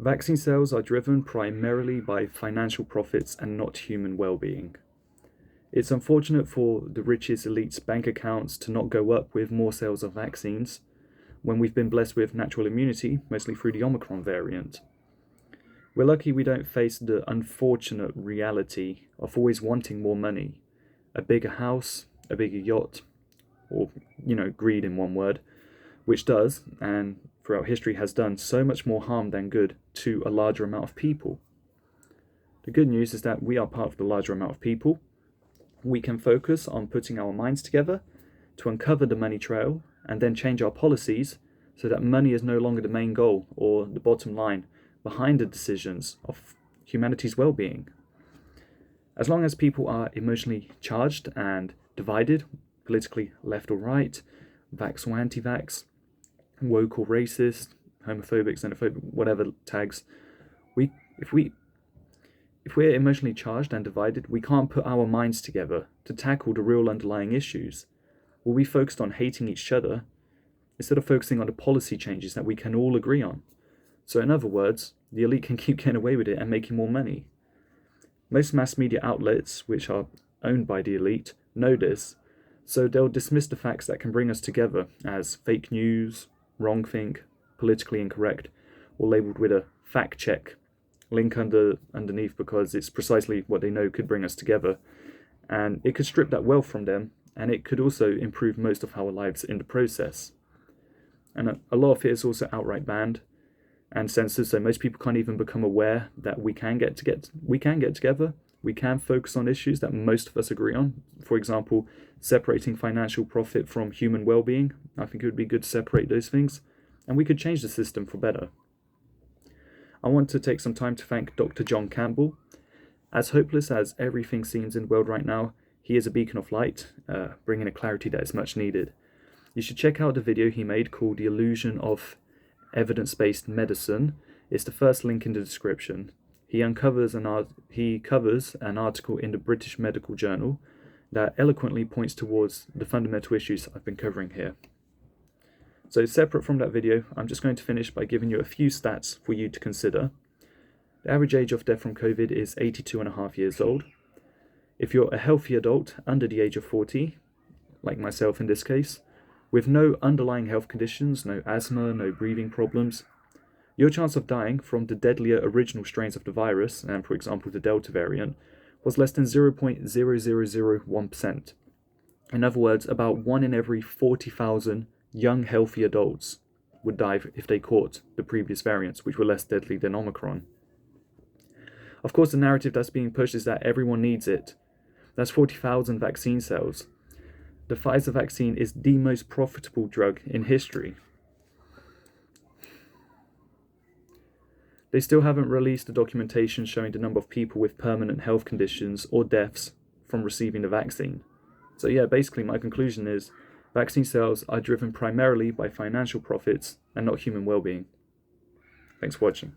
Vaccine sales are driven primarily by financial profits and not human well-being. It's unfortunate for the richest elite's bank accounts to not go up with more sales of vaccines when we've been blessed with natural immunity, mostly through the Omicron variant. We're lucky we don't face the unfortunate reality of always wanting more money, a bigger house, a bigger yacht, or, greed in one word, which does, and throughout history has done, so much more harm than good to a larger amount of people. The good news is that we are part of the larger amount of people. We can focus on putting our minds together to uncover the money trail and then change our policies so that money is no longer the main goal or the bottom line behind the decisions of humanity's well-being. As long as people are emotionally charged and divided, politically left or right, vax or anti-vax, woke or racist, homophobic, xenophobic, whatever tags, if we're emotionally charged and divided, we can't put our minds together to tackle the real underlying issues. We'll be focused on hating each other instead of focusing on the policy changes that we can all agree on. So in other words, the elite can keep getting away with it and making more money. Most mass media outlets, which are owned by the elite, know this, so they'll dismiss the facts that can bring us together as fake news, wrongthink, politically incorrect, or labelled with a fact check link underneath because it's precisely what they know could bring us together. And it could strip that wealth from them, and it could also improve most of our lives in the process. And a lot of it is also outright banned and censored, so most people can't even become aware that we can get together. We can focus on issues that most of us agree on. For example, separating financial profit from human well-being. I think it would be good to separate those things, and we could change the system for better. I want to take some time to thank Dr. John Campbell. As hopeless as everything seems in the world right now, he is a beacon of light, bringing a clarity that is much needed. You should check out the video he made called The Illusion of Evidence-Based Medicine. It's the first link in the description. He covers an article in the British Medical Journal that eloquently points towards the fundamental issues I've been covering here. So separate from that video, I'm just going to finish by giving you a few stats for you to consider. The average age of death from COVID is 82.5 years old. If you're a healthy adult under the age of 40, like myself in this case, with no underlying health conditions, no asthma, no breathing problems, your chance of dying from the deadlier original strains of the virus, and for example the Delta variant, was less than 0.0001%. In other words, about 1 in every 40,000 young healthy adults would die if they caught the previous variants, which were less deadly than Omicron. Of course, the narrative that's being pushed is that everyone needs it. That's 40,000 vaccine sales. The Pfizer vaccine is the most profitable drug in history. They still haven't released the documentation showing the number of people with permanent health conditions or deaths from receiving the vaccine. So yeah, basically my conclusion is vaccine sales are driven primarily by financial profits and not human well-being. Thanks for watching.